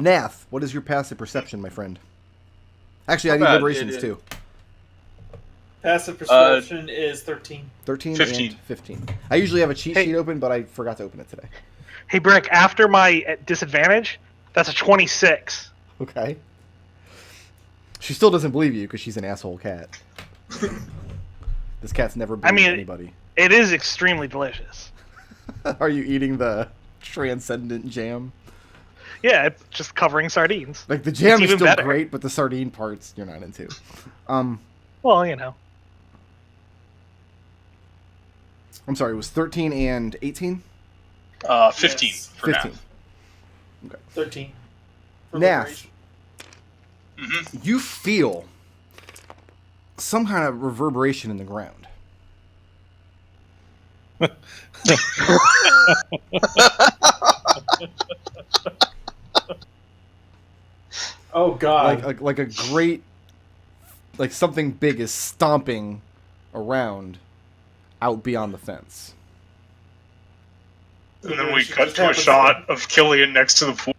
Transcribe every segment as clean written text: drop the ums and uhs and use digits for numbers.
Nath, what is your passive perception, my friend? Actually, I need bad. liberations too. Passive perception is 13. 13 15. and 15. I usually have a cheat sheet open, but I forgot to open it today. Hey, Brick, after my disadvantage, that's a 26. Okay. She still doesn't believe you because she's an asshole cat. This cat's never believed anybody. It is extremely delicious. Are you eating the transcendent jam? Yeah, it's just covering sardines. Like, the jam is even still better. great, but the sardine parts you're not into. Well, you know. I'm sorry, it was 13 and 18? 15 Yes. for 15. now. Okay. 13. For Nath, liberation. you feel some kind of reverberation in the ground. Oh, God. Like a great, like something big is stomping around out beyond the fence. And then we cut to a shot of Kelian next to the pool.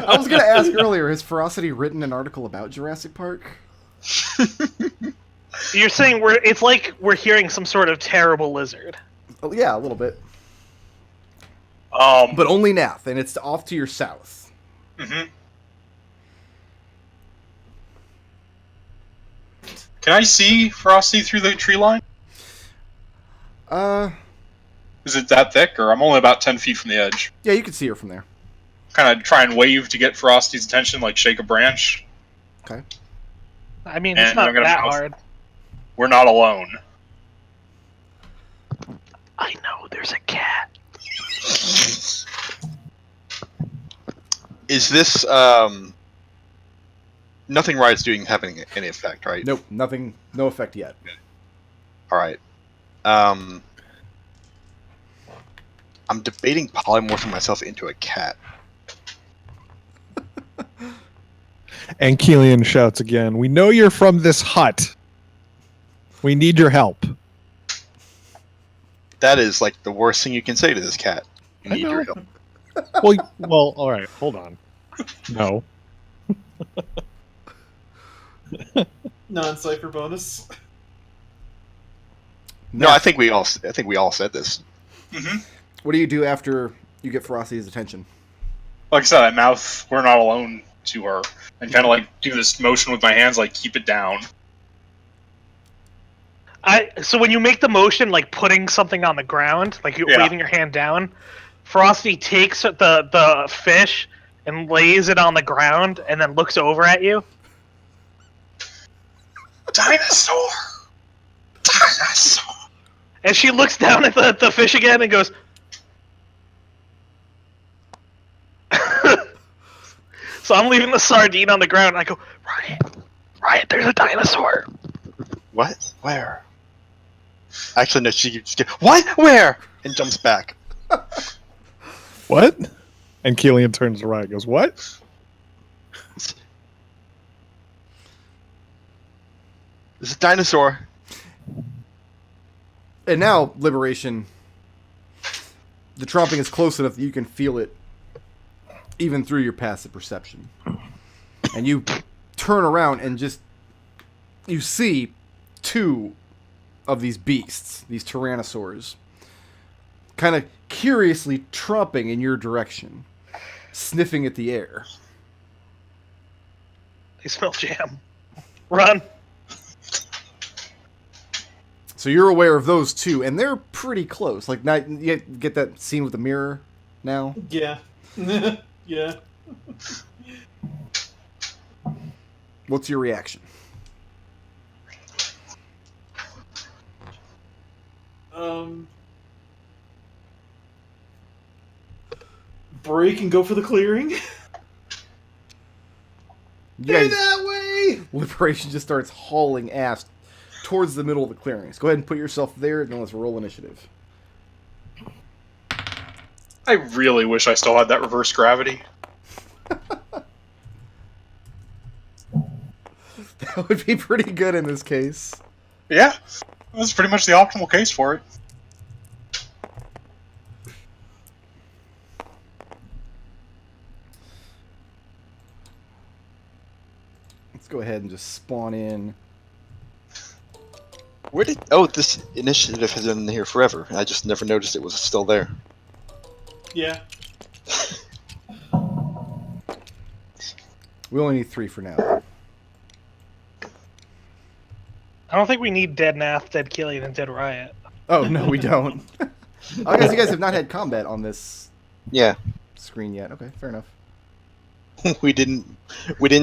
I was going to ask earlier, has Ferocity written an article about Jurassic Park? You're saying it's like we're hearing some sort of terrible lizard. Oh, yeah, a little bit. But But only Nath, and it's off to your south. can I see Frosty through the tree line? Is it that thick, or I'm only about 10 feet from the edge? Yeah, you can see her from there. Kind of try and wave to get Frosty's attention, like shake a branch. Okay. I mean, And it's not I'm gonna that mouth- hard. We're not alone. I know, there's a cat. Is this nothing Riot's doing having any effect, right? Nope, nothing, no effect yet. All right. I'm debating polymorphing myself into a cat. And Kelian shouts again, "We know you're from this hut. We need your help." That is like the worst thing you can say to this cat. You I need know. your help. Well, all right, hold on. No. Non-cipher bonus. No, I think we all said this. What do you do after you get Ferocity's attention? Like I said, I mouth, we're not alone to her, and kind of like do this motion with my hands, like keep it down. So when you make the motion, like putting something on the ground, like you're waving your hand down, Frosty takes the fish and lays it on the ground, and then looks over at you. Dinosaur! Dinosaur! And she looks down at the fish again and goes. So I'm leaving the sardine on the ground, and I go, Riot, there's a dinosaur. What? Where? Actually, no. She just get what? Where? And jumps back. What? And Kelian turns to Riot and goes, "What?" There's a dinosaur. And now, Liberation, the tromping is close enough that you can feel it even through your passive perception. And you turn around and you see two of these beasts, these tyrannosaurs, kind of curiously tromping in your direction, sniffing at the air. They smell jam. Run. So you're aware of those two, and they're pretty close. Like, now, you get that scene with the mirror now? Yeah. Yeah. What's your reaction? Break and go for the clearing. You guys, that way! Liberation just starts hauling ass towards the middle of the clearings. Go ahead and put yourself there, and then let's roll initiative. I really wish I still had that reverse gravity. That would be pretty good in this case. Yeah, that's pretty much the optimal case for it. Let's go ahead and just spawn in. Where did? Oh, this initiative has been here forever. I just never noticed it was still there. Yeah. We only need 3 for now. I don't think we need dead Nath, dead Kelian, and dead Riot. Oh, no, we don't. I guess you guys have not had combat on this Yeah, screen yet. Okay, fair enough. we didn't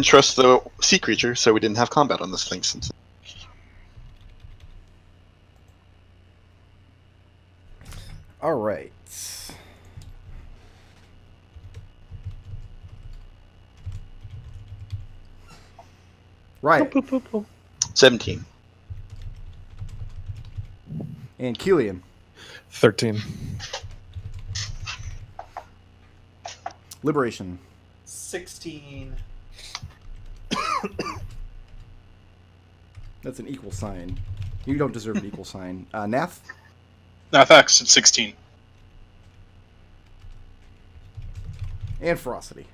trust the sea creature, so we didn't have combat on this thing since. All right. Right. Boop, boop, boop. 17. And Kelian. 13. Liberation. 16. That's an equal sign. You don't deserve an equal sign. Nath. Nath X at 16. And Ferocity.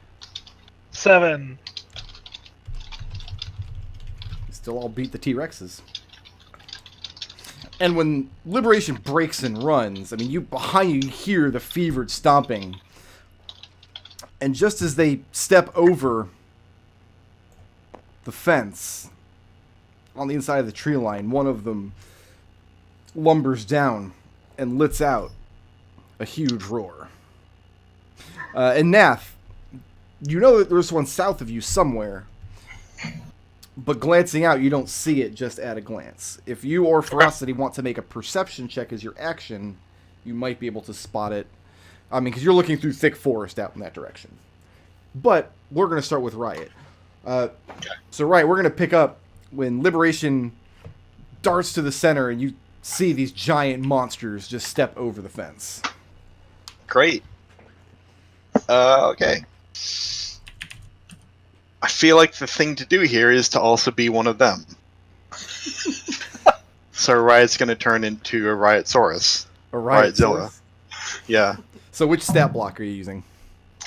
7. You still all beat the T-Rexes. And when Liberation breaks and runs, I mean, you behind you hear the fevered stomping. And just as they step over the fence on the inside of the tree line, one of them lumbers down and lets out a huge roar. And Nath, you know that there's one south of you somewhere, but glancing out, you don't see it just at a glance. If you or Ferocity want to make a perception check as your action, you might be able to spot it. I mean, because you're looking through thick forest out in that direction. But we're going to start with Riot. So, Riot, we're going to pick up when Liberation darts to the center and you see these giant monsters just step over the fence. Great. Okay. I feel like the thing to do here is to also be one of them. So Riot's going to turn into a Riotsaurus. A Riotzilla. Yeah. So which stat block are you using?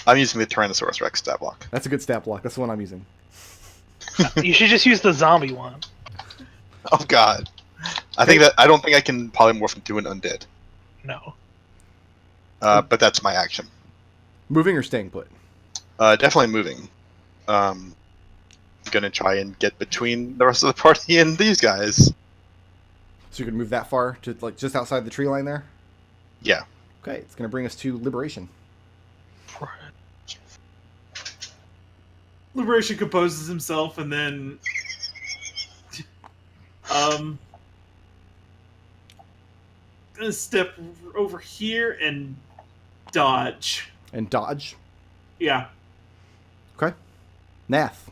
I'm using the Tyrannosaurus Rex stat block. That's a good stat block. That's the one I'm using. You should just use the zombie one. Oh god. I don't think I can polymorph into an undead. No. But that's my action. Moving or staying put? Definitely moving. Gonna try and get between the rest of the party and these guys. So you can move that far to like just outside the tree line there? Yeah. Okay, it's going to bring us to Liberation. Liberation composes himself and then gonna step over here and dodge. And dodge. Yeah. Okay. Nath.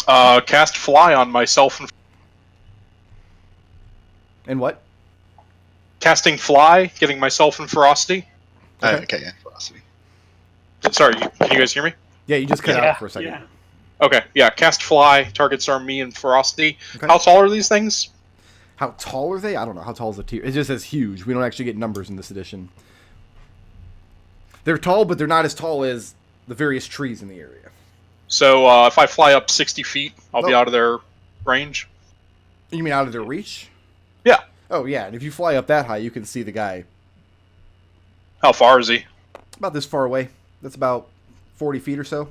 Cast Fly on myself and And what? casting Fly, getting myself in Ferocity. Okay, yeah, Ferocity. Sorry, can you guys hear me? Yeah, you just cut Yeah. out for a second. Yeah. Okay, yeah, cast Fly, targets are me and Ferocity. Okay. How tall are these things? How tall are they? I don't know. How tall is the tier? It just says huge. We don't actually get numbers in this edition. They're tall, but they're not as tall as the various trees in the area. So if I fly up 60 feet, I'll be Oh. out of their range. You mean out of their reach? Yeah. Oh, yeah. And if you fly up that high, you can see the guy How far is he? about this far away. That's about 40 feet or so.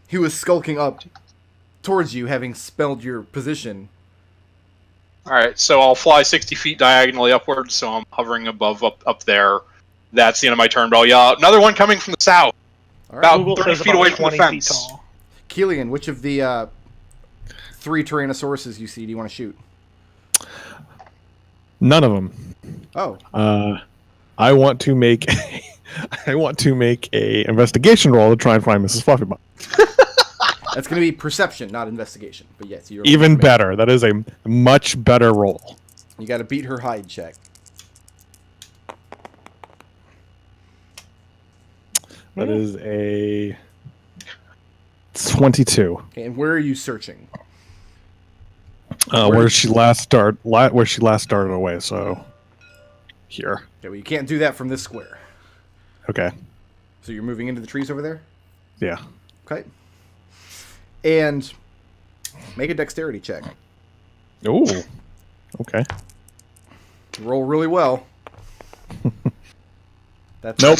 He was skulking up towards you, having spelled your position. Alright, so I'll fly 60 feet diagonally upwards, so I'm hovering above up there. That's the end of my turn, bro. Yeah, another one coming from the south. All right. About Google 30 says feet away from the 20 feet fence. tall. Kelian, which of the 3 Tyrannosauruses you see do you want to shoot? None of them. Oh, I want to make a investigation roll to try and find Mrs. Fluffybot. that's going to be perception, not investigation. But yes, you're Even better. That is a much better roll. You got to beat her hide check. That is a 22. Okay, and where are you searching? Where she last started away. So here. Okay, well, you can't do that from this square. Okay. So you're moving into the trees over there? Yeah. Okay. And Make a dexterity check. Ooh. Okay. Roll really well. That's Nope.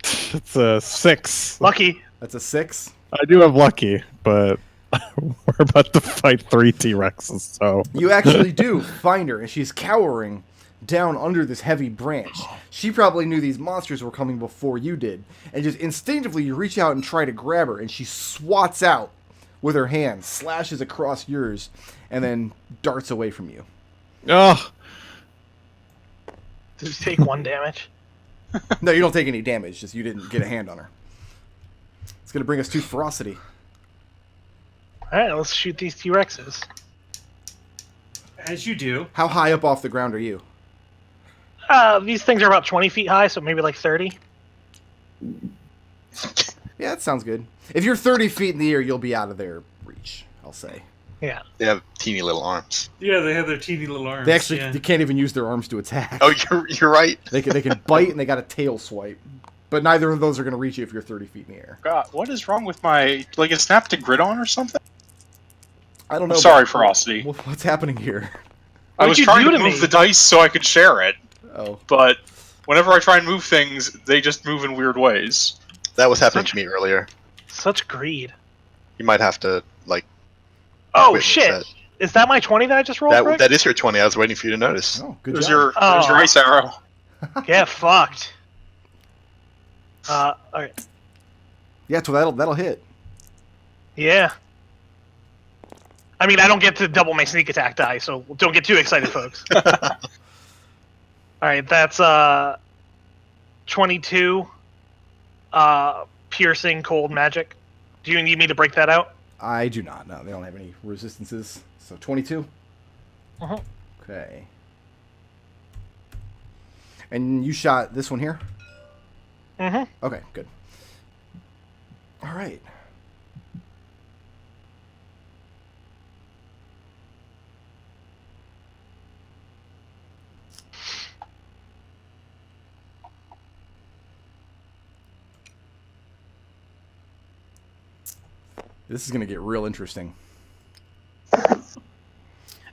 It's a 6. Lucky. That's a 6. I do have lucky, but we're about to fight 3 T-Rexes, so... You actually do find her, and she's cowering down under this heavy branch. She probably knew these monsters were coming before you did, and just instinctively you reach out and try to grab her, and she swats out with her hand, slashes across yours, and then darts away from you. Oh, Did you take 1 damage? No, you don't take any damage, just you didn't get a hand on her. It's going to bring us to ferocity. Alright, let's shoot these T-Rexes. As you do. How high up off the ground are you? These things are about 20 feet high, so maybe like 30. Yeah, that sounds good. If you're 30 feet in the air, you'll be out of their reach, I'll say. Yeah. They have teeny little arms. Yeah, they have their teeny little arms. They actually yeah. they can't even use their arms to attack. Oh, you're right. They can bite and they got a tail swipe. But neither of those are going to reach you if you're 30 feet in the air. God, what is wrong with my... Like, it snapped to grid on or something? I don't know. I'm sorry, but- Ferocity. What's happening here? I What'd was you trying do to to move me? the dice so I could share it, Oh. but whenever I try and move things, they just move in weird ways. That was happening to me earlier. Such greed. You might have to, like... Oh, witness shit. that. Is that my 20 that I just rolled, Rick? That is your 20. I was waiting for you to notice. Oh, good There's job. your ice arrow. Get fucked. Alright. Yeah, so that'll hit. Yeah. I mean, I don't get to double my sneak attack die, so don't get too excited, folks. Alright, that's 22 piercing cold magic. Do you need me to break that out? I do not. No, they don't have any resistances. So 22? Uh-huh. Okay. And you shot this one here? Mm-hmm. Okay, good. All right. This is going to get real interesting.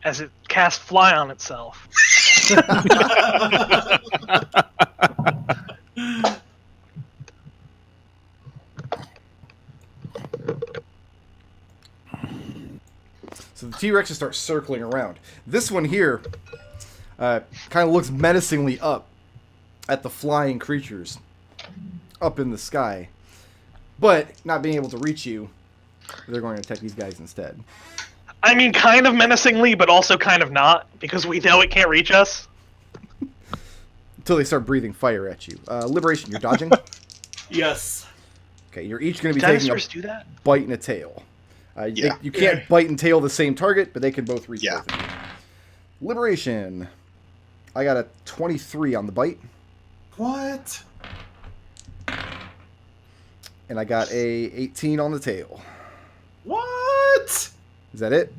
As it casts fly on itself. So the T-Rexes start circling around. This one here kind of looks menacingly up at the flying creatures up in the sky. But not being able to reach you, they're going to attack these guys instead. I mean, kind of menacingly, but also kind of not, because we know it can't reach us. Until they start breathing fire at you. Liberation, you're dodging? Yes. Okay, you're each going to be taking Dinosaurs a do that? bite and a tail. Yeah. You can't bite and tail the same target, but they can both reach Yeah. both of you. Liberation. I got a 23 on the bite, What? and I got a 18 on the tail. What? Is that it?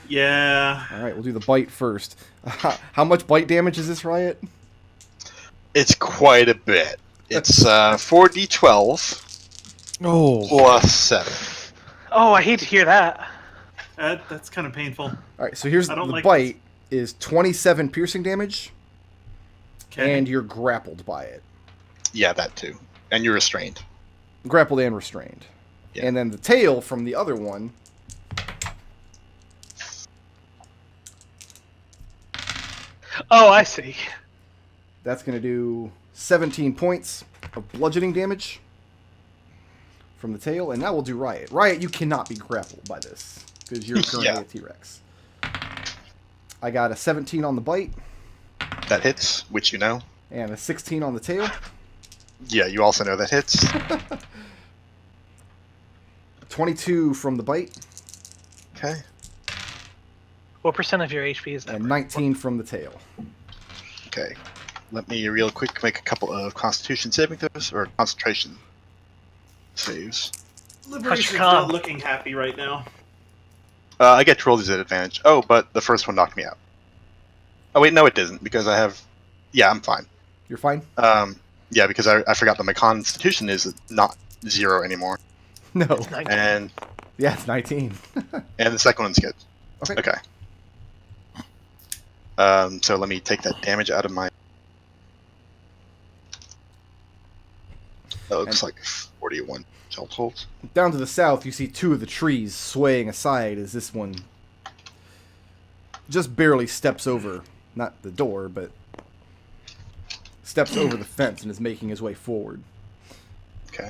Yeah. All right, we'll do the bite first. How much bite damage is this, Riot? It's quite a bit. It's 4d12 Oh. plus 7. Oh, I hate to hear that. That's kind of painful. All right, so here's I don't the like bite is 27 piercing damage, Okay. and you're grappled by it. Yeah, that too. And you're restrained. Grappled and restrained. Yeah. And then the tail from the other one. Oh, I see. That's going to do 17 points of bludgeoning damage from the tail. And now we'll do Riot. Riot, you cannot be grappled by this because you're currently Yeah. a T-Rex. I got a 17 on the bite That hits, which you know. and a 16 on the tail. Yeah, you also know that hits. 22 from the bite Okay. What percent of your HP is that? and 19 from the tail. Okay. Let me real quick make a couple of Constitution saving throws, or concentration saves. Liberation's con? not looking happy right now. I get to roll these at advantage. Oh, but the first one knocked me out. Oh wait, no it doesn't, because I have... Yeah, I'm fine. You're fine? Yeah, because I forgot that my Constitution is not 0 anymore. No. 19. And Yeah, it's 19. And the second one's good. Okay. Okay. So let me take that damage out of my... That looks like 41 total. Down to the south, you see two of the trees swaying aside as this one just barely steps over, not the door, but steps over the fence and is making his way forward. Okay.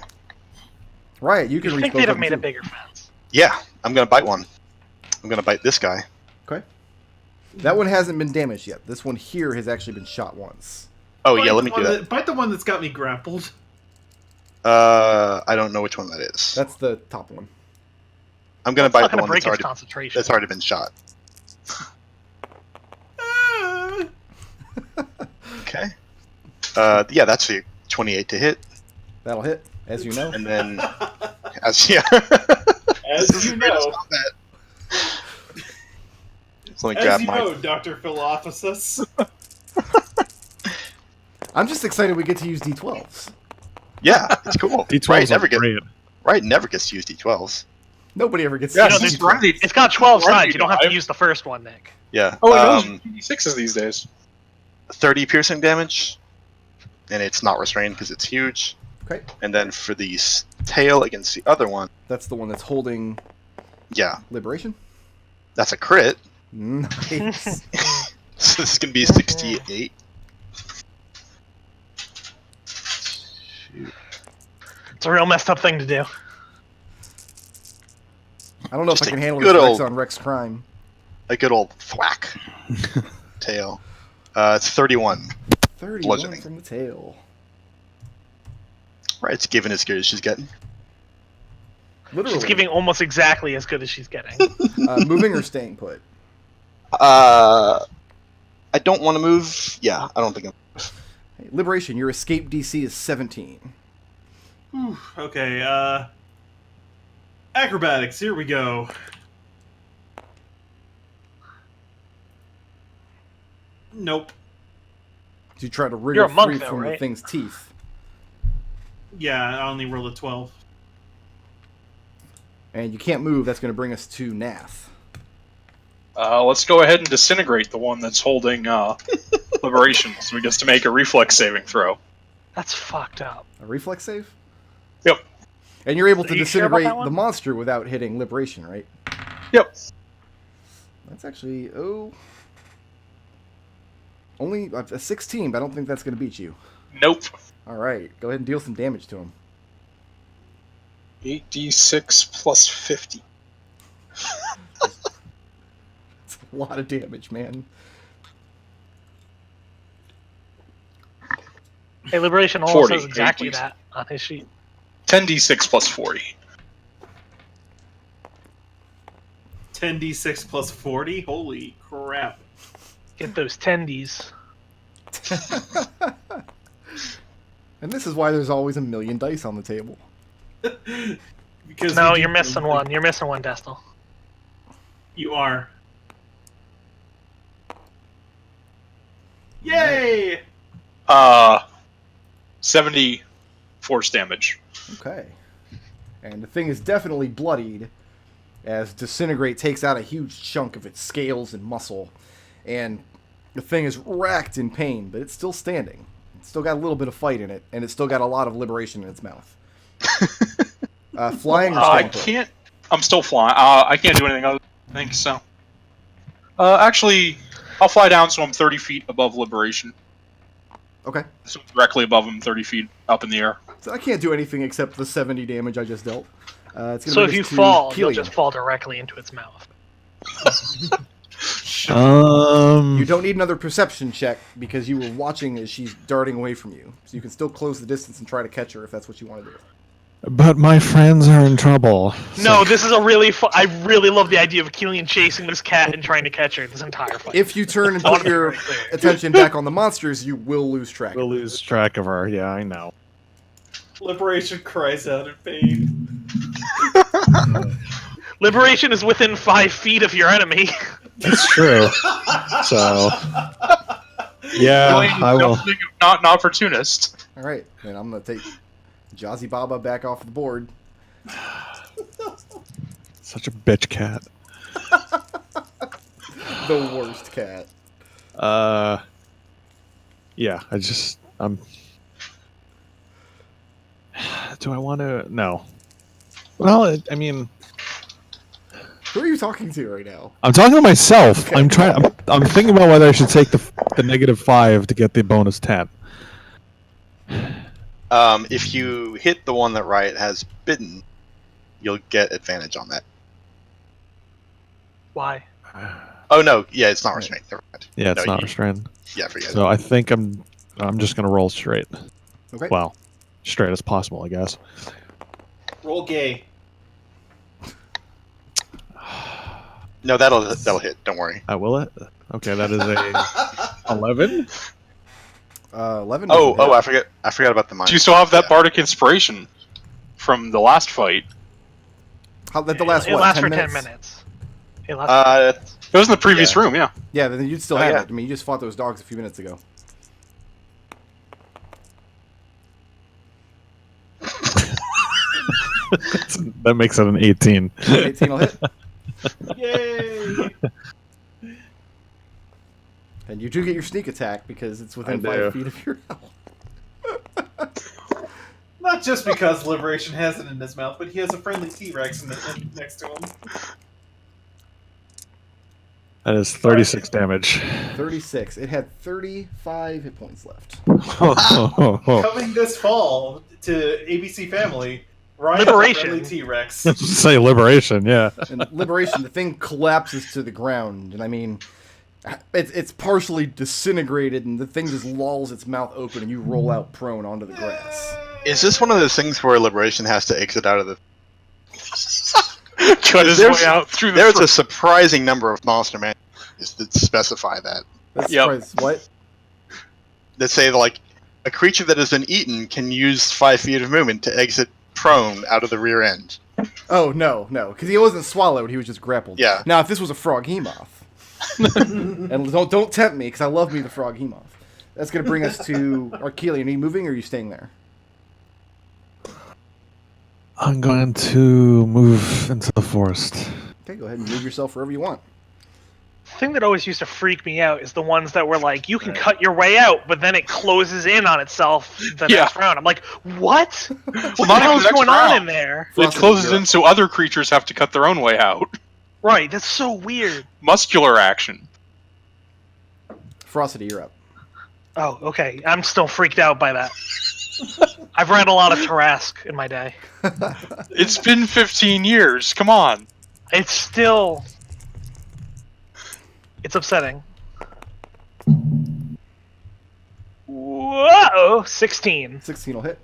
Riot, you can I reach think both they'd of have them made a too. bigger fence. Yeah, I'm gonna bite one. I'm gonna bite this guy. Okay. That one hasn't been damaged yet. This one here has actually been shot once. Oh yeah, let me do that. Bite the one that's got me grappled. I don't know which one that is. That's the top one. I'm gonna It's not bite the gonna one break that's its already, concentration. that's already been shot. Okay. Yeah, that's a 28 to hit, That'll hit, as you know. and then as yeah. As This is you the greatest know. combat. So let me As grab you my. know, Dr. Philophysis. I'm just excited we get to use D12s. Yeah, it's cool. D12s Riot are never get great. Riot never gets to use D12s. Nobody ever gets Yeah, to use it's D12s. right. It's got 12 Right, sides. You don't have to I've- use the first one, Nick. Yeah. Oh, it knows 6s these days. 30 piercing damage, and it's not restrained because it's huge. Okay. And then for the tail against the other one, That's the one that's holding yeah, Liberation. that's a crit. Nice. So this is gonna be 68. It's a real messed up thing to do. I don't know Just if I a can handle good this Rex old- on Rex Crime. A good old thwack. Tail. It's 31. 31 Bludgeoning. from the tail. Right's giving as good as she's getting. Literally. She's giving almost exactly as good as she's getting. Moving or staying put? I don't want to move. Yeah, I don't think I'm. Hey, Liberation, your escape DC is 17. Whew, okay, acrobatics, here we go. Nope. You try to You're wriggle a monk, free though, from the right? thing's teeth. Yeah, I only rolled a 12. And you can't move. That's going to bring us to Nath. Let's go ahead and disintegrate the one that's holding Liberation, so he gets to make a reflex saving throw. That's fucked up. A reflex save? Yep. And you're able Are to you sure about disintegrate that one? the monster without hitting Liberation, right? Yep. That's actually, only a 16, but I don't think that's going to beat you. Nope. All right, go ahead and deal some damage to him. 8d6 plus 50. It's a lot of damage, man. Hey, Liberation also 40, says exactly 80s. that on his sheet. 10d6 plus 40. 10d6 plus 40? Holy crap. Get those tendies. And this is why there's always a million dice on the table. Because No, we you're do- missing one. You're missing one, Destil. You are. Yay! 70 force damage. Okay. And the thing is definitely bloodied as Disintegrate takes out a huge chunk of its scales and muscle. And the thing is racked in pain, but it's still standing. It's still got a little bit of fight in it, and it's still got a lot of liberation in its mouth. Flying or I staying put? can't. I'm still flying. I can't do anything other. I think so. Actually, I'll fly down so I'm 30 feet above Liberation. Okay. So directly above him, 30 feet up in the air. So I can't do anything except the 70 damage I just dealt. It's gonna So bring if you us to fall, you'll Kelian. just fall directly into its mouth. You don't need another perception check because you were watching as she's darting away from you. So you can still close the distance and try to catch her if that's what you want to do. But my friends are in trouble. No, this is a really I really love the idea of Kelian chasing this cat and trying to catch her this entire fight. If you turn and I wanna put be your very clear. attention back on the monsters, you will lose track. We'll lose track of her. Yeah, I know. Liberation cries out in pain. Liberation is within 5 feet of your enemy. That's true. So, yeah, I will. Nothing if not an opportunist. All right, then I'm gonna take Jazzy Baba back off the board. Such a bitch cat. The worst cat. Yeah, do I want to? No. Well, I mean, Who are you talking to right now? I'm talking to myself. Okay. I'm thinking about whether I should take the -5 to get the bonus 10. If you hit the one that Riot has bitten, you'll get advantage on that. Why? Oh no, yeah, it's not restrained. Never mind. Yeah, it's No, not restrained. Yeah, forget it. So I think I'm just gonna roll straight. Okay. Well, straight as possible, I guess. Roll gay. No, that'll hit. Don't worry. Will it? Okay, that is a 11. 11. Oh, I forgot about the mind. Do you still have that Yeah. bardic inspiration from the last fight? How, the last It what? lasts 10 for minutes? 10 minutes. It lasts It was in the previous Yeah. room, yeah. Yeah, then you'd still Oh, have yeah. it. I mean, you just fought those dogs a few minutes ago. That makes it an 18. 18 will hit. Yay! And you do get your sneak attack because it's within I do. 5 feet of your health. Not just because Liberation has it in his mouth, but he has a friendly T-Rex next to him. That is 36 damage. 36. It had 35 hit points left. Coming this fall to ABC Family, Riot has a Liberation. friendly T-Rex. Say liberation, yeah. And Liberation, the thing collapses to the ground. And I mean, it's partially disintegrated, and the thing just lolls its mouth open, and you roll out prone onto the grass. Is this one of those things where Liberation has to exit out of the? Cut his There's- way out through the There's a surprising number of monster manuals that specify that. That's Yep. what? That say like a creature that has been eaten can use 5 feet of movement to exit prone out of the rear end. Oh, no, because he wasn't swallowed, he was just grappled. Yeah. Now, if this was a Froghemoth, and don't tempt me, because I love me the Froghemoth. That's going to bring us to our Kelian. Are you moving, or are you staying there? I'm going to move into the forest. Okay, go ahead and move yourself wherever you want. The thing that always used to freak me out is the ones that were like, you can cut your way out, but then it closes in on itself the Yeah. next round. I'm like, what? What not the even hell's the next going on round. in there? It Frosty, closes you're in up. so other creatures have to cut their own way out. Right, that's so weird. Muscular action. Frosty, you're up. Oh, okay. I'm still freaked out by that. I've read a lot of Tarrasque in my day. It's been 15 years. Come on. It's still... It's upsetting. Whoa! 16. 16 will hit.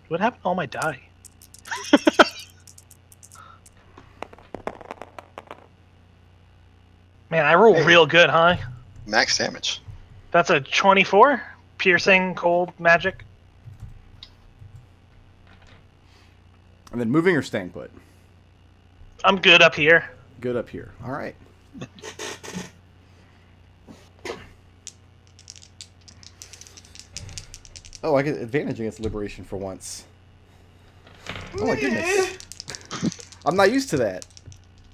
What happened to all my die? Man, I roll real good, huh? Max damage. That's a 24? Piercing, cold, magic? And then moving or staying put? I'm good up here. Good up here. All right. Oh, I get advantage against Liberation for once. Oh my goodness. I'm not used to that.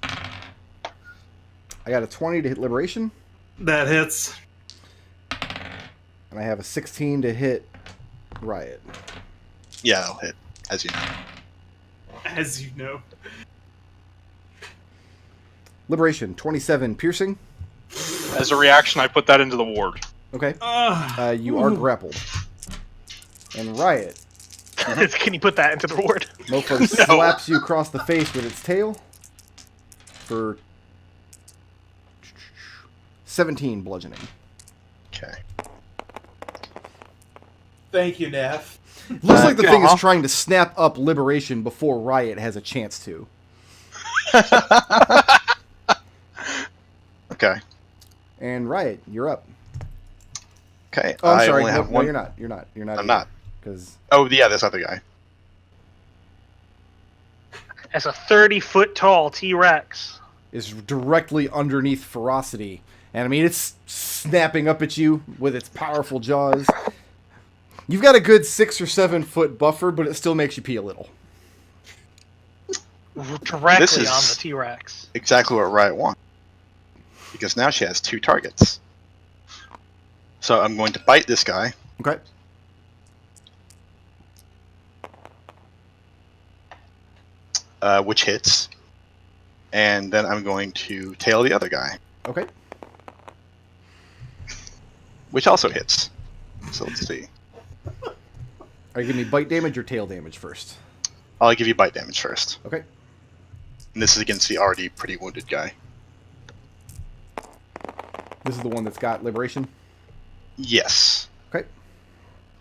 I got a 20 to hit Liberation, That hits. and I have a 16 to hit Riot. Yeah, that'll hit, as you know. As you know. Liberation, 27 piercing. As a reaction, I put that into the ward. Okay. Ugh. You are grappled. And Riot, Can you put that into the ward? mofo slaps you across the face with its tail for 17 bludgeoning. Okay. Thank you, Nath. Looks like the thing is trying to snap up Liberation before Riot has a chance to. Okay. And Riot, you're up. Okay. Oh, I'm I sorry. only have No, one. you're not. You're not. You're not. I'm not. Because Oh, yeah, this other guy. As a 30-foot tall T-Rex. is directly underneath Ferocity. And I mean, it's snapping up at you with its powerful jaws. You've got a good 6 or 7 foot buffer, but it still makes you pee a little. Directly on the T-Rex. Exactly what Riot wants. Because now she has 2 targets. So I'm going to bite this guy. Okay. Which hits. And then I'm going to tail the other guy. Okay. Which also hits. So let's see. Are you giving me bite damage or tail damage first? I'll give you bite damage first. Okay. And this is against the already pretty wounded guy. This is the one that's got liberation? Yes. Okay.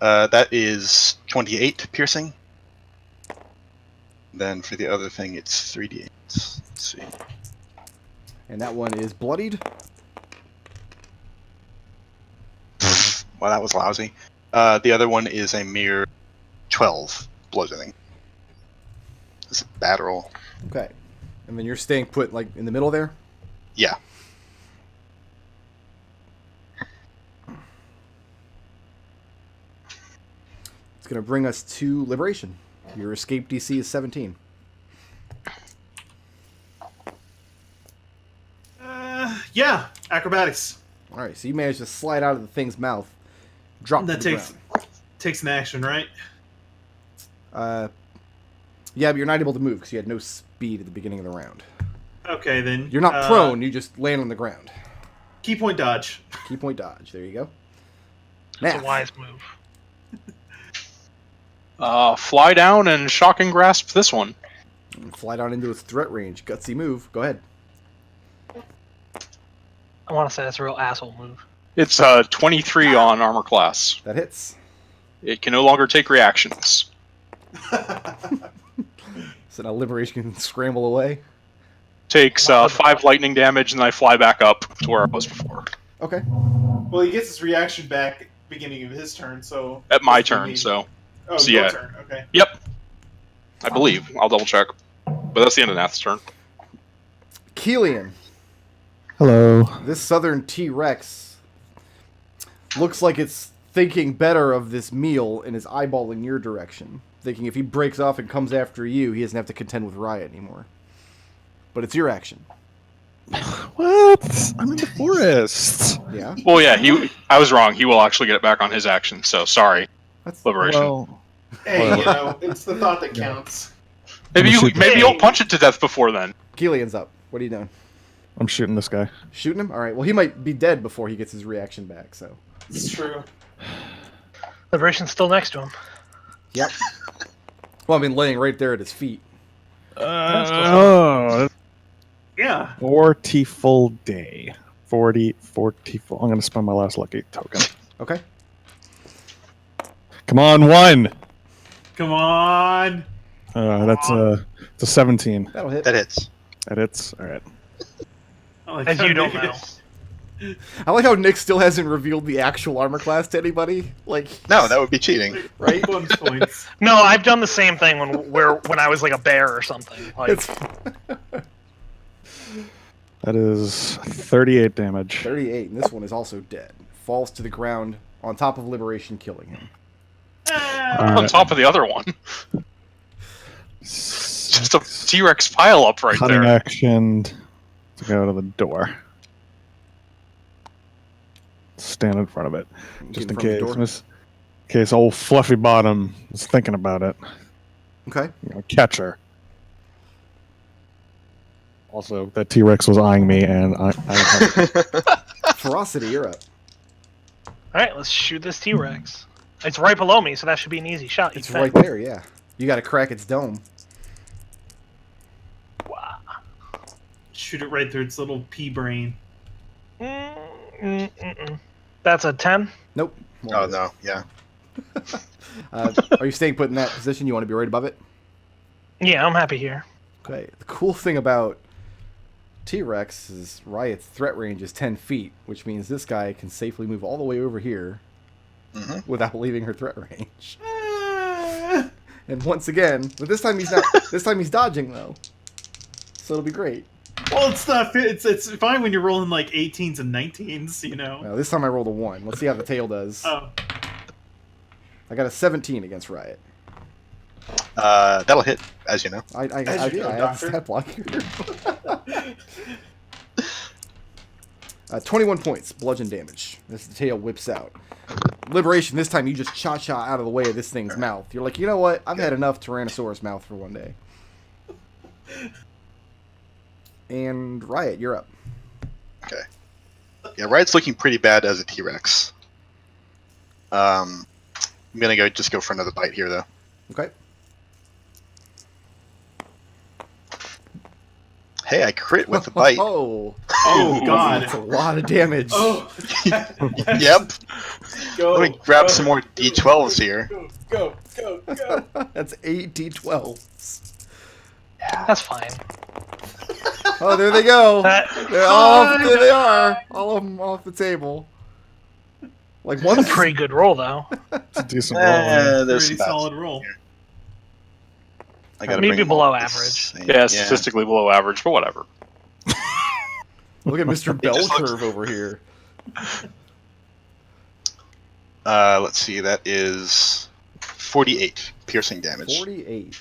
That is 28 piercing. Then for the other thing, it's 3d8. Let's see. And that one is bloodied? Well, that was lousy. The other one is a mere 12 bludgeoning. This is a bad roll. Okay. And then you're staying put, like, in the middle there? Yeah. It's going to bring us to liberation. Your escape DC is 17. Yeah, acrobatics. All right, so you managed to slide out of the thing's mouth, drop That to the takes an action, right? ground. Yeah, but you're not able to move because you had no speed at the beginning of the round. Okay, then. You're not prone, you just land on the ground. Key point dodge. Key point dodge, there you go. That's Nath. a wise move. Fly down and shocking grasp this one. Fly down into its threat range. Gutsy move. Go ahead. I want to say that's a real asshole move. It's 23 on armor class. That hits. It can no longer take reactions. So now liberation can scramble away. Takes 5 lightning damage, and then I fly back up to where I was before. Okay. Well, he gets his reaction back at the beginning of his turn, so... At my turn, so... Oh, so your yeah. turn, okay. Yep. I believe. I'll double check. But that's the end of Nath's turn. Kelian. Hello. This southern T-Rex looks like it's thinking better of this meal and is eyeballing your direction. Thinking if he breaks off and comes after you, he doesn't have to contend with Riot anymore. But it's your action. What? I'm in the forest. Yeah? Well, yeah, I was wrong. He will actually get it back on his action, so sorry. That's Liberation. Well, Hey, you know, it's the thought that counts. maybe shoot- you'll punch it to death before then. Kelian's up. What are you doing? I'm shooting this guy. Shooting him? Alright, well he might be dead before he gets his reaction back, so... It's true. Liberation's still next to him. Yep. Well, I mean, laying right there at his feet. Oh, Yeah. 40 full day. 40 full. I'm going to spend my last lucky token. Okay. Come on, 1. Come on. That's it's a 17. That'll hit. That hits. That hits. All right. I like As how you don't Nick- know. I like how Nick still hasn't revealed the actual armor class to anybody. Like, No, that would be cheating. right? Bonus points. No, I've done the same thing when I was like a bear or something. Like, It's That is 38 damage. 38, and this one is also dead. Falls to the ground on top of Liberation, killing him. On top of the other one. Just a T-Rex pile up right Cutting there. action to go to the door. Stand in front of it, just in case. In case old Fluffy Bottom was thinking about it. Okay. You know, catch her. Also, that T-Rex was eyeing me, and I Ferocity, you're up. alright, let's shoot this T-Rex. It's right below me, so that should be an easy shot. It's you think. right there, yeah. You gotta crack its dome. Wow. Shoot it right through its little pea brain. That's a 10. Nope. Oh, no. Yeah. Are you staying put in that position? You want to be right above it? Yeah, I'm happy here. Okay. The cool thing about T-Rex is Riot's threat range is 10 feet, which means this guy can safely move all the way over here without leaving her threat range. And once again, but this time he's not. This time he's dodging though, so it'll be great. Well, it's not. It's fine when you're rolling like 18s and 19s, you know. Well, this time I rolled a 1. Let's see how the tail does. Oh. I got a 17 against Riot. That'll hit, as you know. I have stat block here. 21 points, bludgeon damage. As the tail whips out. Liberation, this time you just cha-cha out of the way of this thing's mouth. You're like, you know what? I've had enough Tyrannosaurus mouth for one day. And Riot, you're up. Okay. Yeah, Riot's looking pretty bad as a T-Rex. I'm gonna go for another bite here, though. Okay. Hey, I crit with the bite. Oh, God. That's a lot of damage. Oh. Yep. Go. Let me grab some more D12s here. Go. That's 8 D12s. That's fine. Oh, there they go. They're off. There they are. All of them off the table. Like That's a pretty good roll, though. It's a decent roll. There's Pretty some solid roll. I gotta Maybe bring below all this average. in. Yeah, statistically below average, but whatever. Look at Mr. Bell just looks- Curve over here. Let's see. That is 48 piercing damage. 48.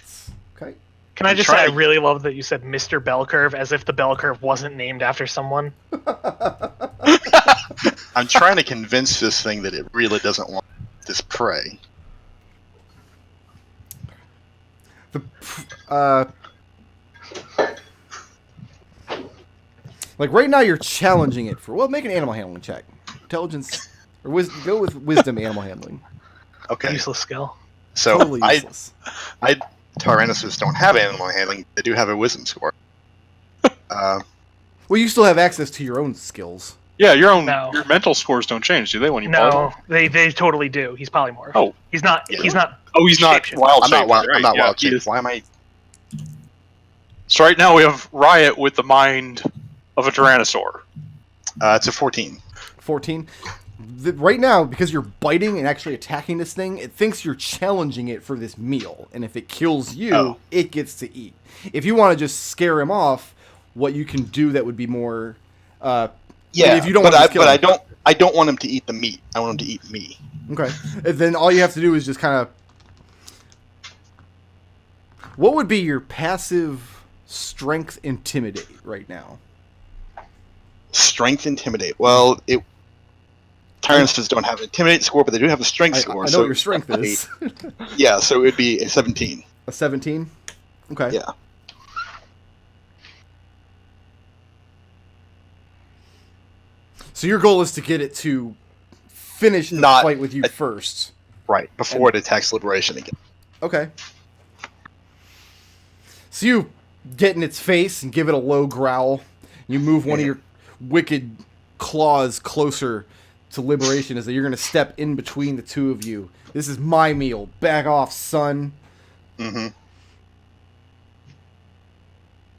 Okay. Can I I'm just say I trying- really love that you said Mr. Bell Curve as if the bell curve wasn't named after someone. I'm trying to convince this thing that it really doesn't want this prey. Like right now you're challenging it for, well, make an animal handling check. Intelligence, or go with wisdom animal handling. Okay. Useless skill. So Totally useless. Tyrannosaurs don't have animal handling. They do have a wisdom score. Well, you still have access to your own skills. Yeah, your No. mental scores don't change, do they? When you No, they totally do. He's polymorph. Oh. He's not. Yeah. He's not. Oh, he's not Shapeshift. wild. I'm not shaped, wild. right? I'm not Yeah, wild. he Shaped. is- Why am I? So right now we have Riot with the mind of a Tyrannosaur. It's a 14. 14. Right now, because you're biting and actually attacking this thing, it thinks you're challenging it for this meal. And if it kills you, it gets to eat. If you want to just scare him off, what you can do that would be more... if you don't want to kill him. I don't want him to eat the meat. I want him to eat me. Okay. And then all you have to do is just kind of... What would be your passive strength intimidate right now? Strength intimidate. Well, Tyrannosaurs don't have an intimidate score, but they do have a strength score. I know so what your strength is. Yeah, so it would be a 17. A 17? Okay. Yeah. So your goal is to get it to finish the Not- fight with you first. Right, before it attacks Liberation again. Okay. So you get in its face and give it a low growl. You move one of your wicked claws closer to Liberation as though you're going to step in between the two of you. This is my meal. Back off, son. Mm-hmm. And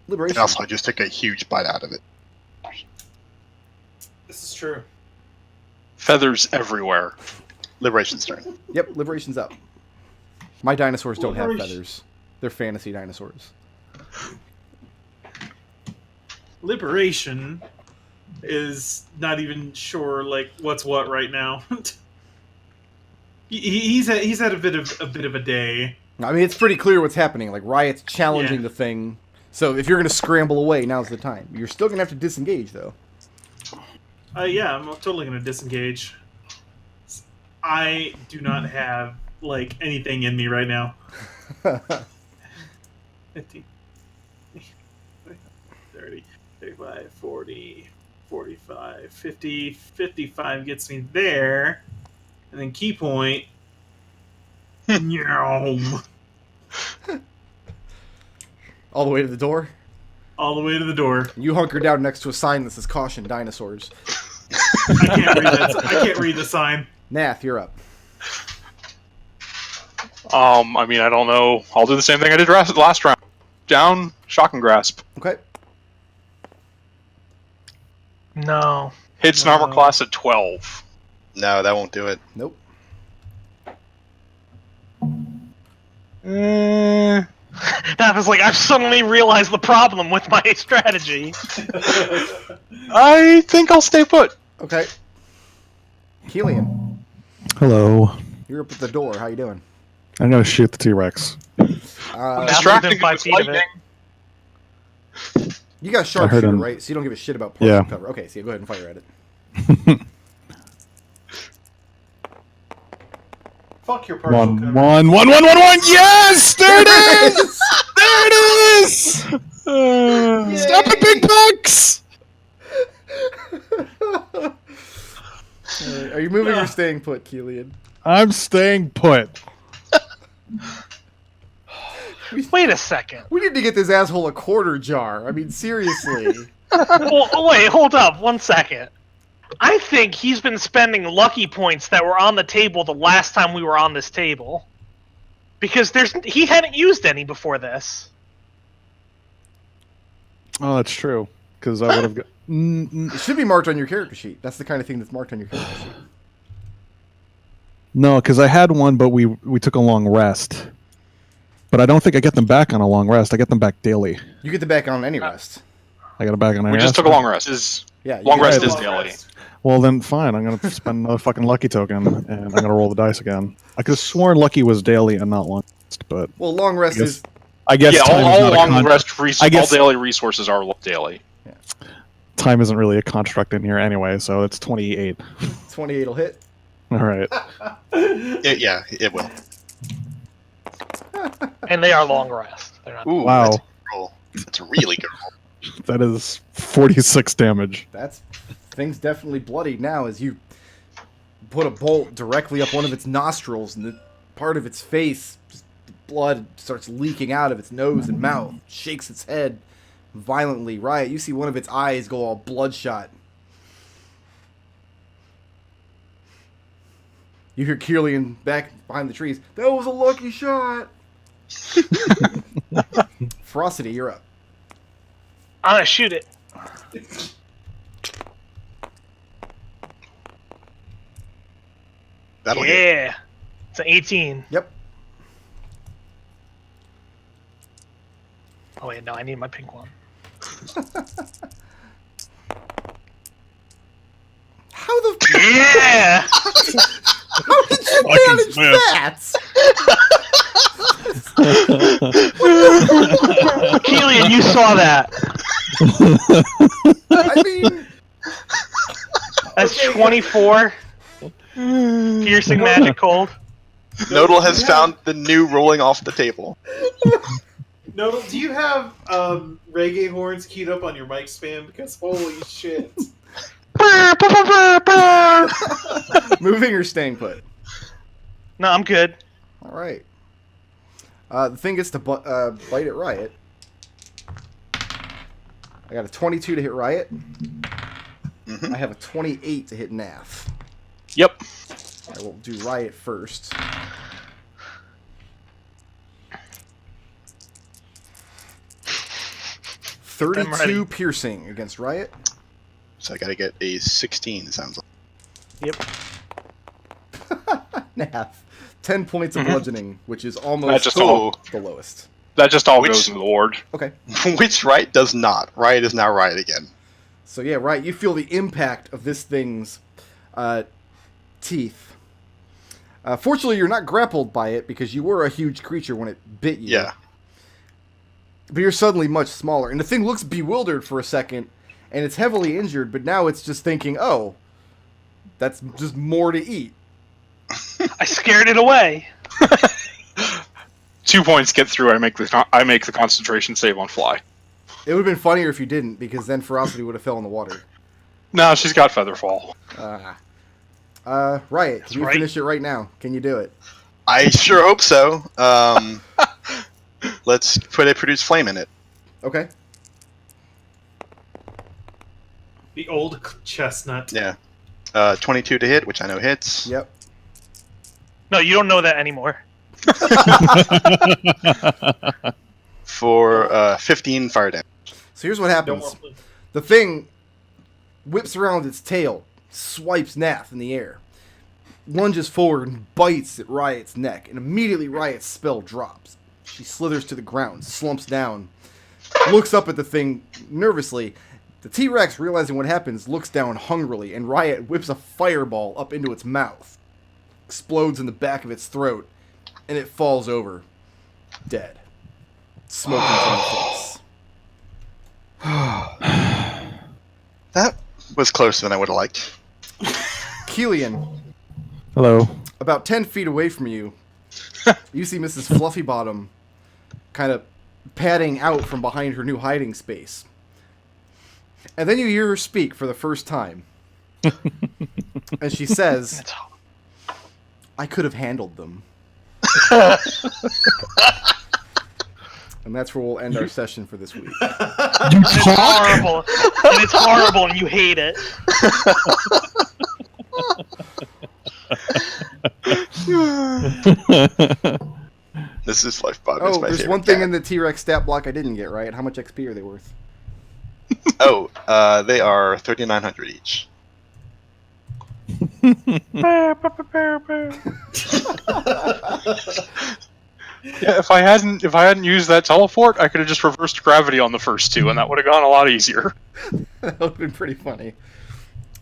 Liberation. also, I just took a huge bite out of it. This is true. Feathers everywhere. Liberation's turn. Yep, Liberation's up. My dinosaurs don't have Liberation. feathers. They're fantasy dinosaurs. Liberation is not even sure like what's what right now. He's had a bit of a day. I mean, it's pretty clear what's happening. Like, Riot's challenging Yeah. the thing. So if you're going to scramble away, now's the time. You're still going to have to disengage, though. Yeah, I'm totally gonna disengage. I do not have like anything in me right now. 50, 30, 35, 40, 45, 50, 55 gets me there. And then key point. Nyom. All the way to the door. All the way to the door. You hunker down next to a sign that says "Caution, Dinosaurs." I can't read the sign. Nath, you're up. I mean, I don't know. I'll do the same thing I did last round. Down, shock and grasp. Okay. No. Hits an armor class at 12. No, that won't do it. Nope. That was like, I've suddenly realized the problem with my strategy. I think I'll stay put. Okay. Kelian. Hello. You're up at the door. How you doing? I'm gonna shoot the T-Rex. Distracting within 5 with feet of it. lightning. You got I heard sharpshooter, him. right? So you don't give a shit about partial Yeah. cover. Okay, so you go ahead and fire at it. Fuck your partial cover. One. Yes, there it is. There it is. Stop it, big bucks. Are you moving or staying put, Kelian? I'm staying put. Wait a second. We need to get this asshole a quarter jar. I mean, seriously. Well, wait, hold up 1 second. I think he's been spending lucky points that were on the table the last time we were on this table. Because he hadn't used any before this. Oh, that's true. Because I would have got. It should be marked on your character sheet. That's the kind of thing that's marked on your character sheet. No, because I had one, but we took a long rest. But I don't think I get them back on a long rest. I get them back daily. You get the back on any rest. I got it back on any We just rest. took a long rest. Yeah, you Long get rest it. is Long daily. rest. Well, then fine. I'm gonna spend another fucking lucky token, and I'm gonna roll the dice again. I could have sworn lucky was daily and not long rest, but Well, long rest I guess- is. I guess Yeah, time is all not a long con- rest I guess- all daily resources are daily. time isn't really a construct in here anyway, so it's 28. 28 will hit. All right. Yeah, it will. And they are long rest. They're not. Ooh, Wow. That's a good roll. That's a really good roll. That is 46 damage. That's thing's definitely bloody now as you put a bolt directly up one of its nostrils and the part of its face, just the blood starts leaking out of its nose and mouth, shakes its head violently. Riot, you see one of its eyes go all bloodshot. You hear Kelian back behind the trees. That was a lucky shot. Ferocity, you're up. I'm gonna shoot it. That'll hit. Yeah. It's an 18. Yep. Oh wait, no, I need my pink one. How the Yeah! how did you manage that? Kelian, you saw that. I mean, That's 24. Piercing magic cold. Nodal has found the new rolling off the table. Nodal, do you have reggae horns queued up on your mic spam? Because holy shit. moving or staying put? No, I'm good. All right. The thing gets to bite at Riot. I got a 22 to hit Riot. Mhm. I have a 28 to hit Nath. Yep. I will do Riot first. I'm ready. 32 piercing against Riot. So I gotta get a 16, it sounds like. Yep. Nath. 10 points of bludgeoning, which is That almost just all the lowest. that just all Which- goes in the ward. Okay. Which Riot does not. Riot is now Riot again. So yeah, Riot, you feel the impact of this thing's teeth. Fortunately, you're not grappled by it because you were a huge creature when it bit you. Yeah. But you're suddenly much smaller. And the thing looks bewildered for a second, and it's heavily injured, but now it's just thinking, oh, that's just more to eat. I scared it away. 2 points get through. I make the concentration save on fly. It would have been funnier if you didn't, because then Ferocity would have fell in the water. No, she's got Featherfall. Riot, can you right. finish it right now? Can you do it? I sure hope so. Let's put a produce flame in it. Okay. The old chestnut. Yeah. 22 to hit, which I know hits. Yep. No, you don't know that anymore. For 15 fire damage. So here's what No happens. more. The thing whips around its tail, swipes Nath in the air, lunges forward and bites at Riot's neck, and immediately Riot's spell drops. She slithers to the ground, slumps down, looks up at the thing nervously. The T-Rex, realizing what happens, looks down hungrily, and Riot whips a fireball up into its mouth. explodes in the back of its throat, and it falls over, dead, smoking from the face. That was closer than I would have liked. Kelian, Hello. about 10 feet away from you, you see Mrs. Fluffybottom kind of padding out from behind her new hiding space. And then you hear her speak for the first time. And she says, I could have handled them. And that's where we'll end our session for this week. You It's talk? horrible. And it's horrible, and you hate it. This is Life Bot. Oh, there's one thing in the T-Rex stat block I didn't get right. How much XP are they worth? Oh, they are 3,900 each. Yeah, if I hadn't used that teleport, I could have just reversed gravity on the first two, and that would have gone a lot easier. That would have been pretty funny.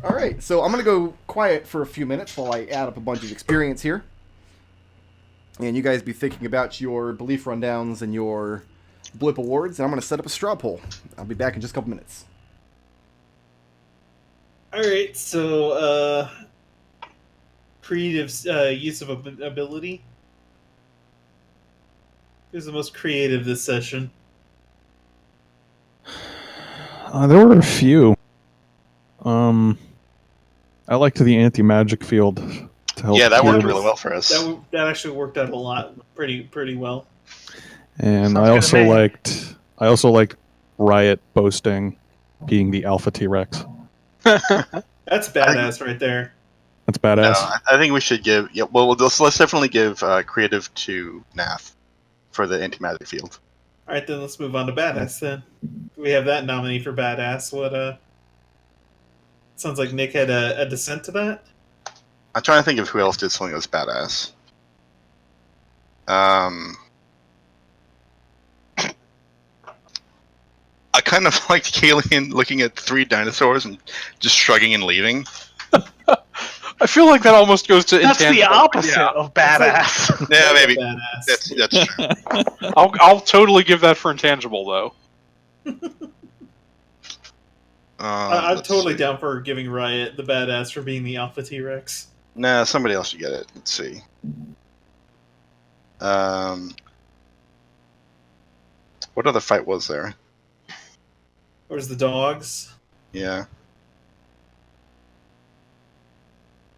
Alright, so I'm going to go quiet for a few minutes while I add up a bunch of experience here. And you guys be thinking about your belief rundowns and your blip awards, and I'm going to set up a straw poll. I'll be back in just a couple minutes. Alright, so, creative use of ability. Who's the most creative this session? There were a few. I liked the anti-magic field to help. Yeah, that worked heal. really well for us. That actually worked out a lot, pretty well. And Sounds I good to me. also liked Riot boasting being the Alpha T-Rex. That's badass right there. That's No, badass. I think we should give. Yeah, well, let's definitely give creative to Nath for the anti-magic field. Alright, then let's move on to badass then. We have that nominee for badass. What, sounds like Nick had a dissent to that? I'm trying to think of who else did something that was badass. I kind of liked Kelian looking at 3 dinosaurs and just shrugging and leaving. I feel like that almost goes to That's the intangible. opposite Yeah. of badass. Yeah, maybe. Badass. That's true. I'll totally give that for intangible though. I'm Let's totally see. down for giving Riot the badass for being the Alpha T-Rex. Nah, somebody else should get it. Let's see. What other fight was there? Where's the dogs? Yeah.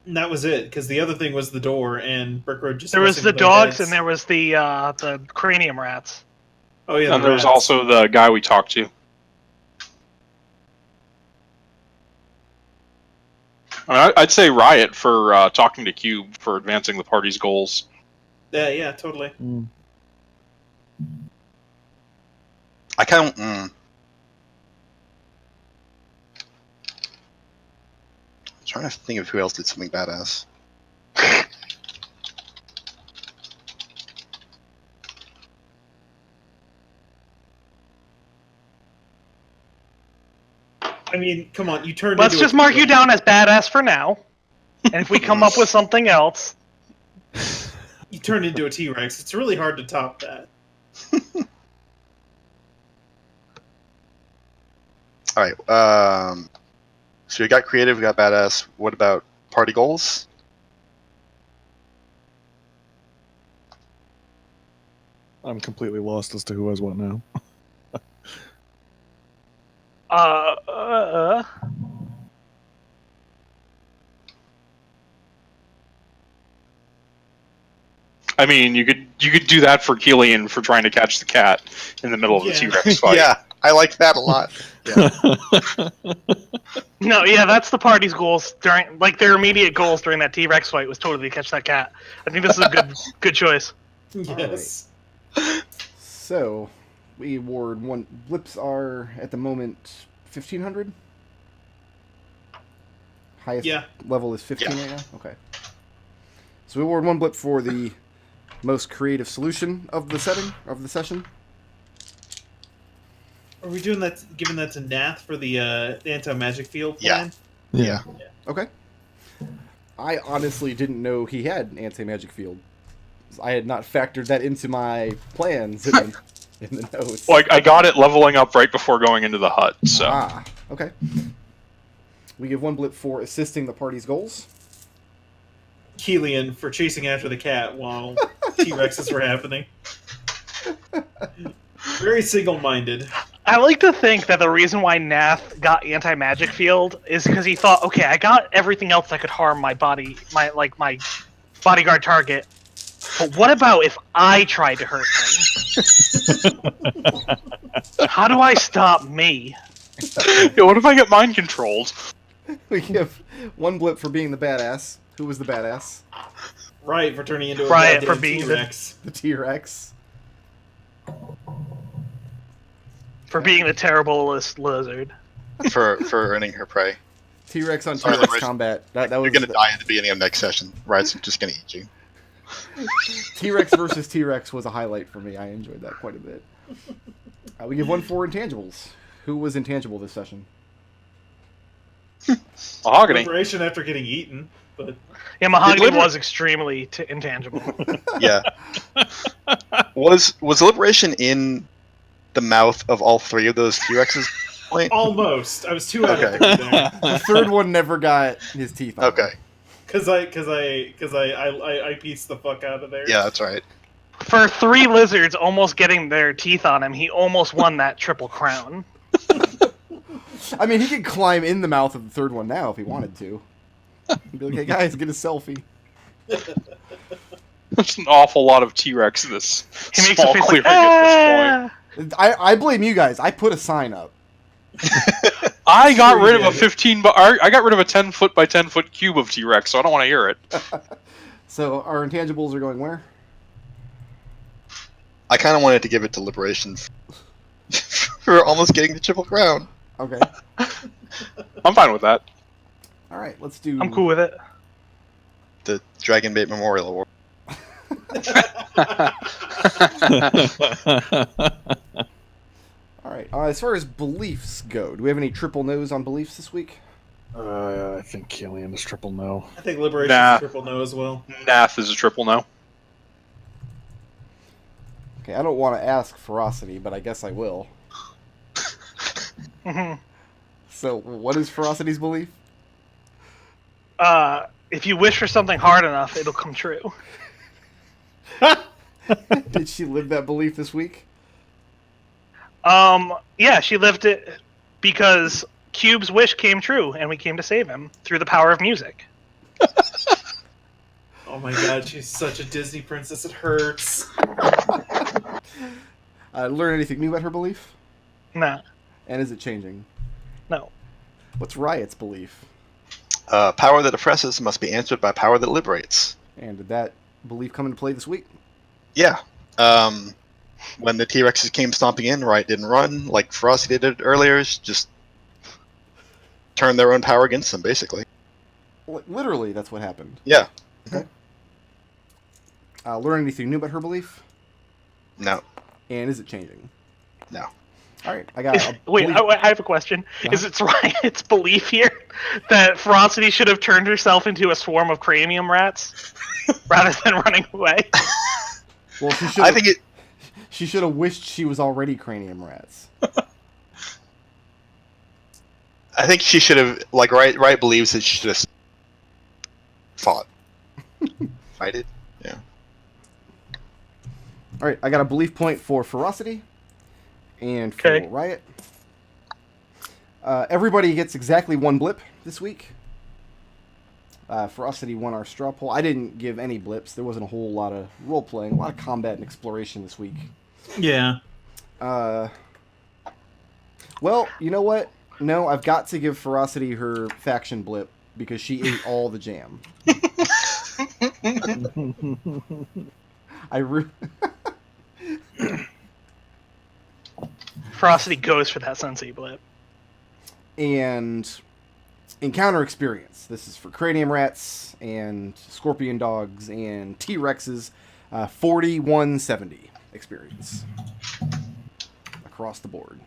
And that was it, because the other thing was the door, and Brick Road just There was messing the with our dogs, heads. and there was the cranium rats. Oh yeah, And the there was rats. also the guy we talked to. I'd say Riot for talking to Cube for advancing the party's goals. Yeah, totally. I kind of. Trying to think of who else did something badass. I mean, come on, you turned. Let's into just a mark you T-Rex. down as badass for now. And if we come up with something else, You turned into a T-Rex. It's really hard to top that. All right. So we got creative, we got badass. What about party goals? I'm completely lost as to who has what now. I mean, you could do that for Kelian for trying to catch the cat in the middle of the Yeah. T-Rex fight. Yeah, I like that a lot. Yeah. no, yeah, that's the party's goals during, like their immediate goals during that T-Rex fight was totally to catch that cat. I think this is a good choice. Yes. So, we award one. Blips are, at the moment, 1,500? Highest Yeah. level is 15 Yeah. right now? Okay. So we award one blip for the most creative solution of the session. Are we doing that? Giving that to Nath for the anti-magic field Yeah. plan? Yeah. Okay. I honestly didn't know he had an anti-magic field. I had not factored that into my plans in the notes. Well, I got it leveling up right before going into the hut, so... Ah, okay. We give 1 blip for assisting the party's goals. Kelian for chasing after the cat while T-Rexes were happening. Very single-minded. I like to think that the reason why Nath got anti-magic field is because he thought, okay, I got everything else that could harm my my bodyguard target. But what about if I tried to hurt them? How do I stop me? Yeah, what if I get mind controlled? We give 1 blip for being the badass. Who was the badass? Riot for turning into a Riot goddamn for being T-Rex. The T-Rex. For being the terriblest lizard. for earning her prey. T-Rex on Sorry, T-Rex Rich. combat. That was You're gonna die at the beginning of next session. Riot's just gonna eat you. T-Rex versus T-Rex was a highlight for me. I enjoyed that quite a bit. We give 1 for intangibles. Who was intangible this session? Mahogany. Liberation after getting eaten, but Yeah, Mahogany Deliver- was extremely intangible. Yeah. Was Liberation in the mouth of all 3 of those T-Rexes? almost. I was 2 out of Okay. 3 there. The third one never got his teeth on. Okay. Because I pieced the fuck out of there. Yeah, that's right. For 3 lizards almost getting their teeth on him, he almost won that triple crown. I mean, he could climb in the mouth of the third one now if he wanted to. He'd be like, hey guys, get a selfie. There's an awful lot of T-Rex in this He makes small a face clearing like, at this point. I blame you guys. I put a sign up. I got Sure rid you of a did. 15. I got rid of a 10-foot by 10-foot cube of T-Rex, so I don't want to hear it. So our intangibles are going where? I kind of wanted to give it to Liberation for almost getting the triple crown. Okay. I'm fine with that. All right, let's do... I'm cool with it. The Dragon Bait Memorial Award. All right. As far as beliefs go, do we have any triple no's on beliefs this week? I think Kelian is triple no. I think Liberation's Nah. triple no as well. Nath is a triple no. Okay, I don't want to ask Ferocity, but I guess I will. Mhm. So, what is Ferocity's belief? If you wish for something hard enough, it'll come true. Did she live that belief this week? Yeah, she lived it because Cube's wish came true, and we came to save him through the power of music. Oh my god, she's such a Disney princess, it hurts. Learn anything new about her belief? Nah, And is it changing? no. What's Riot's belief? Power that oppresses must be answered by power that liberates. And did that belief come into play this week? Yeah. When the T-Rexes came stomping in, Riot didn't run like Ferocity did earlier. Just turned their own power against them, basically. Literally, that's what happened. Yeah. Learn anything new about her belief? No. And is it changing? No. All right, I got. Wait, I have a question. Is it Riot's belief here that Ferocity should have turned herself into a swarm of cranium rats rather than running away? Well, I think it. She should have wished she was already cranium rats. I think she should have. Like Riot believes that she should have fought. Fighted. Yeah. All right, I got a belief point for Ferocity and for Okay. Riot. Everybody gets exactly 1 blip this week. Ferocity won our straw poll. I didn't give any blips. There wasn't a whole lot of role playing, a lot of combat and exploration this week. Yeah. Well, you know what? No, I've got to give Ferocity her faction blip because she ate all the jam. Ferocity goes for that Sensei blip. And encounter experience. This is for cranium rats and scorpion dogs and T-Rexes. 4170 experience across the board.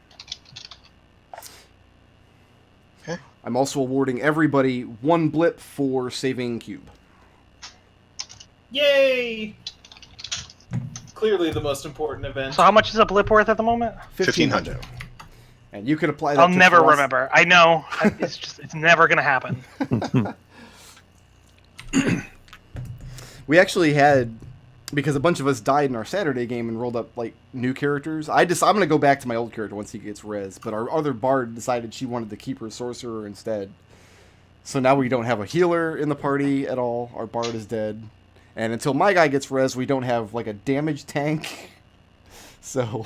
Okay. I'm also awarding everybody 1 blip for saving cube. Yay! Clearly the most important event. So how much is a blip worth at the moment? 1,500. And you could apply that I'll to never Frost. remember. I know. It's never gonna happen. We actually had, because a bunch of us died in our Saturday game and rolled up like new characters. I'm gonna go back to my old character once he gets res, but our other bard decided she wanted to keep her sorcerer instead. So now we don't have a healer in the party at all. Our bard is dead. And until my guy gets res, we don't have like a damage tank. So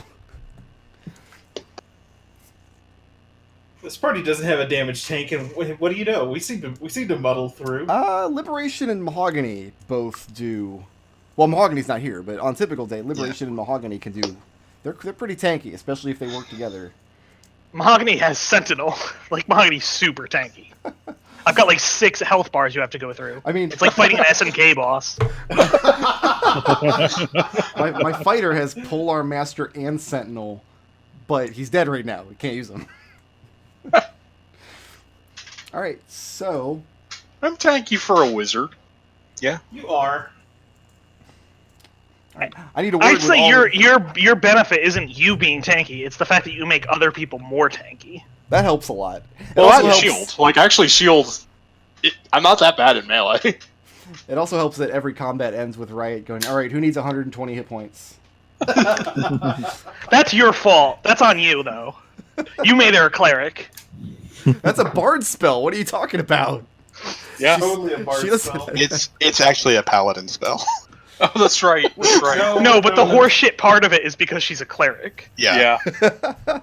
This party doesn't have a damage tank, and what do you know? We seem to muddle through. Liberation and Mahogany both do. Well, Mahogany's not here, but on typical day, Liberation and Mahogany can do. They're pretty tanky, especially if they work together. Mahogany has Sentinel. Like, Mahogany's super tanky. I've got like 6 health bars you have to go through. I mean, It's like fighting an SNK boss. my fighter has Polar Master and Sentinel, but he's dead right now. We can't use him. All right, so I'm tanky for a wizard. You are. I need a word I'd with say all- your benefit isn't you being tanky. It's the fact that you make other people more tanky. That helps a lot. It Well, also that's helps- shield. Like, actually, shield. I'm not that bad in melee. It also helps that every combat ends with Riot going, all right, who needs 120 hit points? That's your fault. That's on you, though. You made her a cleric. That's a bard spell. What are you talking about? Yeah. Totally a bard She doesn't- spell. It's actually a paladin spell. Oh, that's right. That's right. No, but the horseshit part of it is because she's a cleric. Yeah. Yeah.